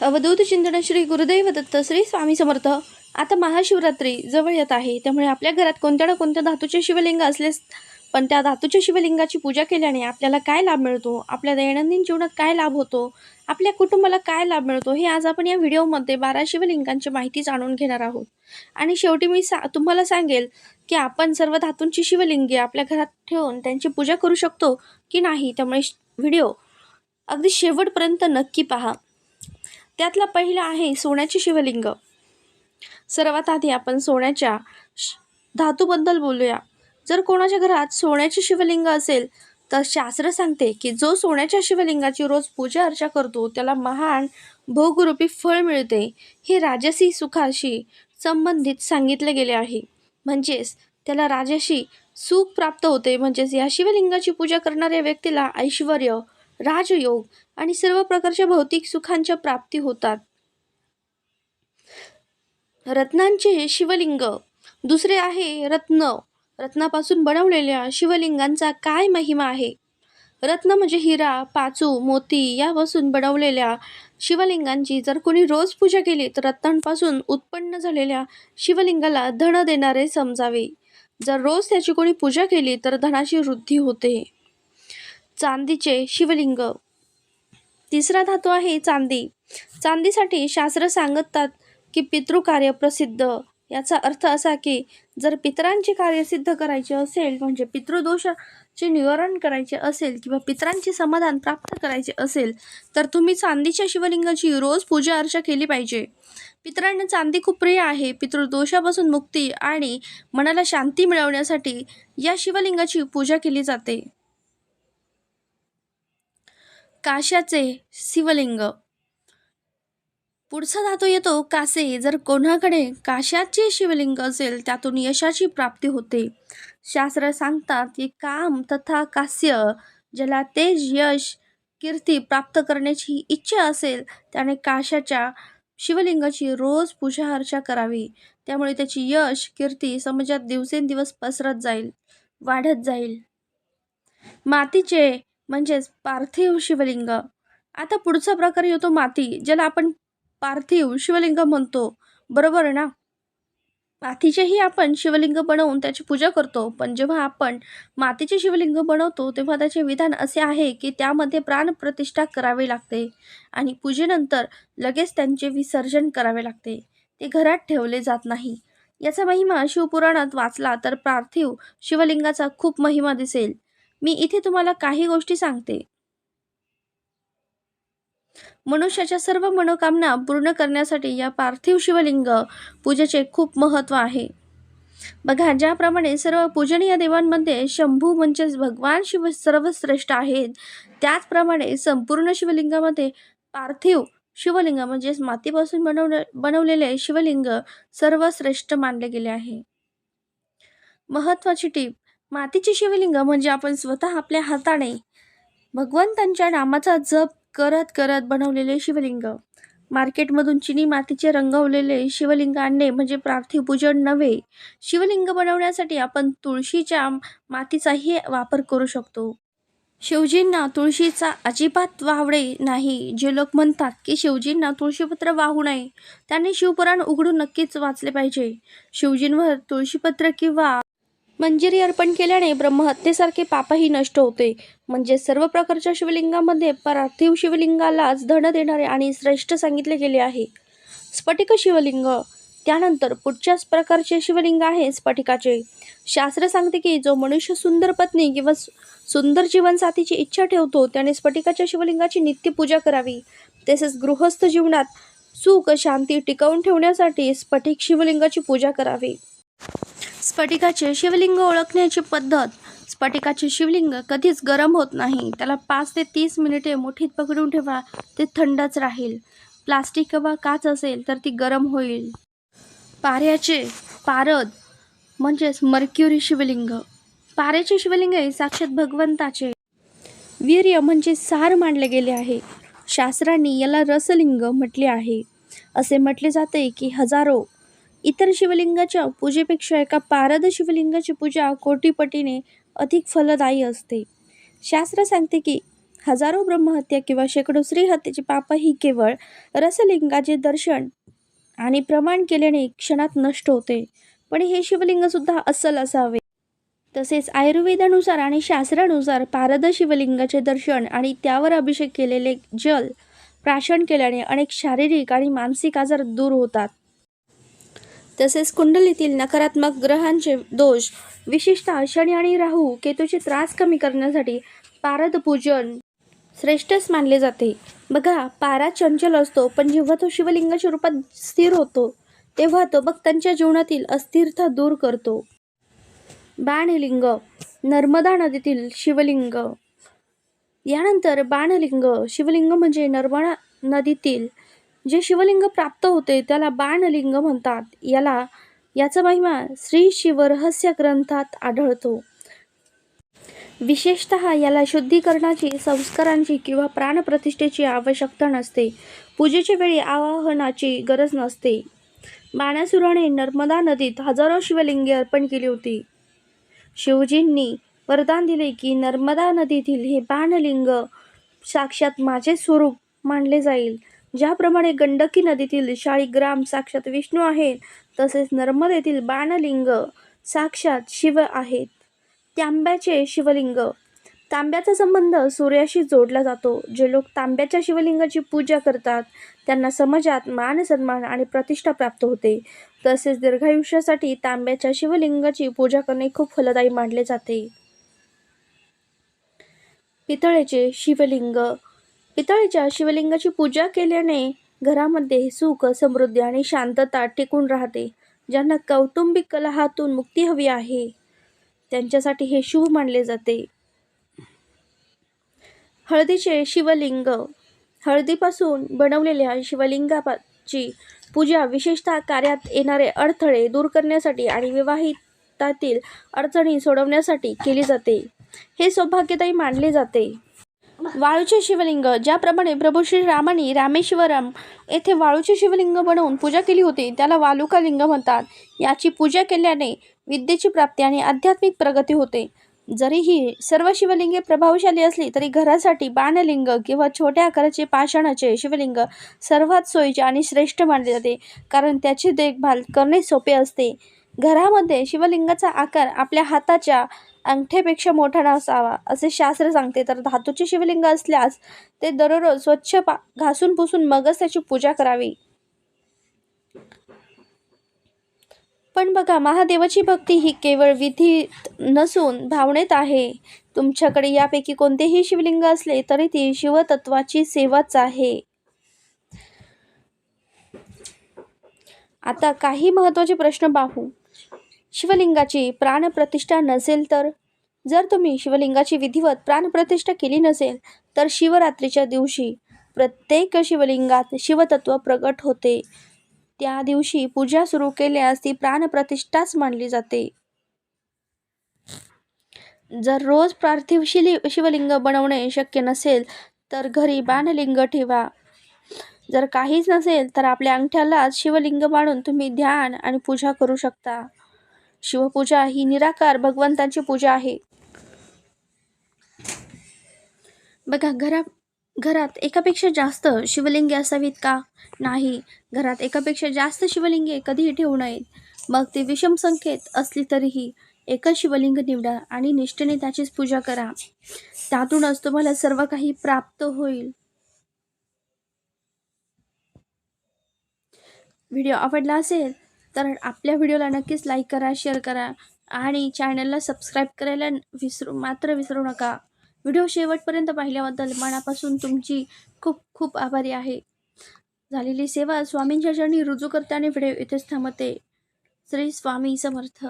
अवधूत चिंतन श्री गुरुदेव दत्त श्री स्वामी समर्थ. आता महाशिवरात्री जवळ येत आहे, त्यामुळे आपल्या घरात कोणत्या ना कोणत्या धातूचे शिवलिंग असलेच, पण त्या धातूच्या शिवलिंगाची पूजा केल्याने आपल्याला काय लाभ मिळतो, आपल्या दैनंदिन जीवनात काय लाभ होतो, आपल्या कुटुंबाला काय लाभ मिळतो, हे आज आपण या व्हिडिओमध्ये 12 शिवलिंगांची माहिती जाणून घेणार आहोत. आणि शेवटी मी तुम्हाला सांगेल की आपण सर्व धातूंची शिवलिंगे आपल्या घरात ठेवून त्यांची पूजा करू शकतो की नाही. त्यामुळे व्हिडिओ अगदी शेवटपर्यंत नक्की पहा. त्यातला पहिला आहे सोन्याचे शिवलिंग. सर्वात आधी आपण सोन्याच्या धातूबद्दल बोलूया. जर कोणाच्या घरात सोन्याचे शिवलिंग असेल तर शास्त्र सांगते की जो सोन्याच्या शिवलिंगाची रोज पूजा अर्चा करतो त्याला महान भोगरूपी फळ मिळते. हे राजसी सुखाशी संबंधित सांगितले गेले आहे. म्हणजेच त्याला राजसी सुख प्राप्त होते. म्हणजेच या शिवलिंगाची पूजा करणाऱ्या व्यक्तीला ऐश्वर्य, राजयोग आणि सर्व प्रकारच्या भौतिक सुखांच्या प्राप्ती होतात. रत्नांचे शिवलिंग दुसरे आहे रत्न. रत्नापासून बनवलेल्या शिवलिंगांचा काय महिमा आहे. रत्न म्हणजे हिरा, पाचू, मोती यापासून बनवलेल्या शिवलिंगांची जर कोणी रोज पूजा केली तर रत्नांपासून उत्पन्न झालेल्या शिवलिंगाला धन देणारे समजावे. जर रोज त्याची कोणी पूजा केली तर धनाची वृद्धी होते. चांदीचे शिवलिंग तिसरा धातू आहे चांदी. चांदीसाठी शास्त्र सांगतात की पितृकार्य प्रसिद्ध. याचा अर्थ असा की जर पितरांचे कार्य सिद्ध करायचे असेल, म्हणजे पितृदोषाचे निवारण करायचे असेल किंवा पितरांचे समाधान प्राप्त करायचे असेल तर तुम्ही चांदीच्या शिवलिंगाची रोज पूजा अर्चा केली पाहिजे. पितरांना चांदी खूप प्रिय आहे. पितृदोषापासून मुक्ती आणि मनाला शांती मिळवण्यासाठी या शिवलिंगाची पूजा केली जाते. काश्याचे शिवलिंग पुढचा धातू येतो कासे. जर कोणाकडे काश्याचे शिवलिंग असेल त्यातून यशाची प्राप्ती होते. शास्त्र सांगतात की काम तथा कास्य, ज्याला तेज, यश, कीर्ती प्राप्त करण्याची इच्छा असेल त्याने काश्याच्या शिवलिंगाची रोज पूजा अर्चा करावी. त्यामुळे त्याची यश, कीर्ती समाजात दिवसेंदिवस पसरत जाईल, वाढत जाईल. मातीचे म्हणजेच पार्थिव शिवलिंग. आता पुढचा प्रकार येतो माती, ज्याला आपण पार्थिव शिवलिंग म्हणतो, बरोबर ना. मातीचेही आपण शिवलिंग बनवून त्याची पूजा करतो, पण जेव्हा आपण मातीचे शिवलिंग बनवतो तेव्हा त्याचे विधान असे आहे की त्यामध्ये प्राणप्रतिष्ठा करावी लागते आणि पूजेनंतर लगेच त्यांचे विसर्जन करावे लागते. ते घरात ठेवले जात नाही. याचा महिमा शिवपुराणात वाचला तर पार्थिव शिवलिंगाचा खूप महिमा दिसेल. मी इथे तुम्हाला काही गोष्टी सांगते. मनुष्याच्या सर्व मनोकामना पूर्ण करण्यासाठी या पार्थिव शिवलिंग पूजेचे खूप महत्त्व आहे. बघा, ज्याप्रमाणे सर्व पूजनीय देवांमध्ये शंभू म्हणजेच भगवान शिव सर्वश्रेष्ठ आहेत, त्याचप्रमाणे संपूर्ण शिवलिंगामध्ये पार्थिव शिवलिंग म्हणजेच मातीपासून बनवलेले शिवलिंग सर्वश्रेष्ठ मानले गेले आहे. महत्त्वाची टीप: मातीचे शिवलिंग म्हणजे आपण स्वतः आपल्या हाताने भगवंतांच्या नामाचा जप करत करत बनवलेले शिवलिंग. मार्केटमधून चिनी मातीचे रंगवलेले शिवलिंग आणणे म्हणजे पार्थिव पूजन नव्हे. शिवलिंग बनवण्यासाठी आपण तुळशीच्या मातीचाही वापर करू शकतो. शिवजींना तुळशीचा अजिबात वावडे नाही. जे लोक म्हणतात की शिवजींना तुळशीपत्र वाहू नये, त्यांनी शिवपुराण उघडून नक्कीच वाचले पाहिजे. शिवजींवर तुळशीपत्र किंवा मंजिरी अर्पण केल्याने ब्रह्महत्येसारखे पापही नष्ट होते. म्हणजे सर्व प्रकारच्या शिवलिंगामध्ये पार्थिव शिवलिंगालाच धन देणारे आणि श्रेष्ठ सांगितले गेले आहे. स्फटिक शिवलिंग. त्यानंतर पुढच्याच प्रकारचे शिवलिंग आहे स्फटिकाचे. शास्त्र सांगते की जो मनुष्य सुंदर पत्नी किंवा सुंदर जीवनसाथीची इच्छा ठेवतो त्याने स्फटिकाच्या शिवलिंगाची नित्य पूजा करावी. तसेच गृहस्थ जीवनात सुख शांती टिकवून ठेवण्यासाठी स्फटिक शिवलिंगाची पूजा करावी. स्फटिकाचे शिवलिंग ओळखण्याची पद्धत: स्फटिकाचे शिवलिंग कधीच गरम होत नाही. त्याला 5 ते 30 मिनिटे मुठीत पकडून ठेवा, ते थंडच राहील. प्लास्टिक किंवा काच असेल तर ती गरम होईल. पाऱ्याचे पारद म्हणजेच मर्क्युरी शिवलिंग. पाऱ्याचे शिवलिंग हे साक्षात भगवंताचे वीर्य म्हणजे सार मानले गेले आहे. शास्त्रांनी याला रसलिंग म्हटले आहे. असे म्हटले जाते की हजारो इतर शिवलिंगाच्या पूजेपेक्षा एका पारद शिवलिंगाची पूजा कोटीपटीने अधिक फलदायी असते. शास्त्र सांगते की हजारो ब्रह्महत्या किंवा शेकडो स्त्रीहत्येची पाप ही केवळ रसलिंगाचे दर्शन आणि प्रमाण केल्याने क्षणात नष्ट होते. पण हे शिवलिंग सुद्धा अस्सल असावे. तसेच आयुर्वेदानुसार आणि शास्त्रानुसार पारद शिवलिंगाचे दर्शन आणि त्यावर अभिषेक केलेले जल प्राशन केल्याने अनेक शारीरिक आणि मानसिक आजार दूर होतात. तसेच कुंडलीतील नकारात्मक ग्रहांचे दोष, विशेषतः शनी आणि राहू केतूचे त्रास कमी करण्यासाठी पारद पूजन श्रेष्ठच मानले जाते. बघा, पारा चंचल असतो, पण जेव्हा तो शिवलिंगाच्या रूपात स्थिर होतो तेव्हा तो भक्तांच्या जीवनातील अस्थिरता दूर करतो. बाणलिंग, नर्मदा नदीतील शिवलिंग. यानंतर बाणलिंग. शिवलिंग म्हणजे नर्मदा नदीतील जे शिवलिंग प्राप्त होते त्याला बाणलिंग म्हणतात. याचा महिमा श्री शिवरहस्य ग्रंथात आढळतो. विशेषतः याला शुद्धीकरणाची, संस्कारांची किंवा प्राणप्रतिष्ठेची आवश्यकता नसते. पूजेच्या वेळी आवाहनाची गरज नसते. बाणासुराने नर्मदा नदीत हजारो शिवलिंगे अर्पण केली होती. शिवजींनी वरदान दिले की नर्मदा नदीतील हे बाणलिंग साक्षात माझे स्वरूप मानले जाईल. ज्याप्रमाणे गंडकी नदीतील शाळीग्राम साक्षात विष्णू आहेत, तसेच नर्मदेतील बाणलिंग साक्षात शिव आहेत. तांब्याचे शिवलिंग. तांब्याचा संबंध सूर्याशी जोडला जातो. जे लोक तांब्याच्या शिवलिंगाची पूजा करतात त्यांना समाजात मान सन्मान आणि प्रतिष्ठा प्राप्त होते. तसेच दीर्घायुष्यासाठी तांब्याच्या शिवलिंगाची पूजा करणे खूप फलदायी मानले जाते. पितळेचे शिवलिंग. पितळेच्या शिवलिंगाची पूजा केल्याने घरामध्ये सुख, समृद्धी आणि शांतता टिकून राहते. ज्यांना कौटुंबिक कलहातून मुक्ती हवी आहे त्यांच्यासाठी हे शुभ मानले जाते. हळदीचे शिवलिंग. हळदीपासून बनवलेल्या शिवलिंगाची पूजा विशेषतः कार्यात येणारे अडथळे दूर करण्यासाठी आणि विवाहितातील अडचणी सोडवण्यासाठी केली जाते. हे सौभाग्यदायी मानले जाते. वाळूचे शिवलिंग. ज्याप्रमाणे प्रभू श्रीरामांनी रामेश्वरम येथे वाळूचे शिवलिंग बनवून पूजा केली होती त्याला वालुका लिंग म्हणतात. याची पूजा केल्याने विद्येची प्राप्ती आणि आध्यात्मिक प्रगती होते. जरी ही सर्व शिवलिंगे प्रभावशाली असली तरी घरासाठी बाणलिंग किंवा छोट्या आकाराचे पाषाणाचे शिवलिंग सर्वात सोयीचे आणि श्रेष्ठ मानले जाते, कारण त्याची देखभाल करणे सोपे असते. घरामध्ये शिवलिंगाचा आकार आपल्या हाताच्या अंगठ्यापेक्षा मोठा नसावा असे शास्त्र सांगते. तर धातूचे शिवलिंग असल्यास ते दररोज स्वच्छ घासून पुसून मगच त्याची पूजा करावी. पण बघा, महादेवाची भक्ती ही केवळ विधीत नसून भावनेत आहे. तुमच्याकडे यापैकी कोणतेही शिवलिंग असले तरी ती शिवतत्वाची सेवाच आहे. आता काही महत्त्वाचे प्रश्न पाहू. शिवलिंगाची प्राणप्रतिष्ठा नसेल तर? जर तुम्ही शिवलिंगाची विधिवत प्राणप्रतिष्ठा केली नसेल तर शिवरात्रीच्या दिवशी प्रत्येक शिवलिंगात शिवतत्व प्रगट होते. त्या दिवशी पूजा सुरू केल्यास ती प्राणप्रतिष्ठाच मानली जाते. जर रोज पार्थिव शिवलिंग बनवणे शक्य नसेल तर घरी बाणलिंग ठेवा. जर काहीच नसेल तर आपल्या अंगठ्यालाच शिवलिंग मानून तुम्ही ध्यान आणि पूजा करू शकता. शिवपूजा ही निराकार भगवंताची पूजा आहे. बघा, घरात एकापेक्षा जास्त शिवलिंगे असावीत का? नाही. घरात एकापेक्षा जास्त शिवलिंगे कधीही ठेवू नयेत. मग ते विषम संख्येत असली तरीही एकच शिवलिंग निवडा आणि निष्ठेने त्याचीच पूजा करा. त्यातूनच तुम्हाला सर्व काही प्राप्त होईल. व्हिडिओ आवडला असेल तर आपल्या व्हिडिओला नक्कीच लाईक करा, शेअर करा आणि चॅनलला सबस्क्राईब करायला विसरू नका. व्हिडिओ शेवटपर्यंत पाहिल्याबद्दल मनापासून तुमची खूप खूप आभारी आहे. झालेली सेवा स्वामींच्या चरणी रुजू करताना व्हिडिओ इथेच थांबते. श्री स्वामी समर्थ.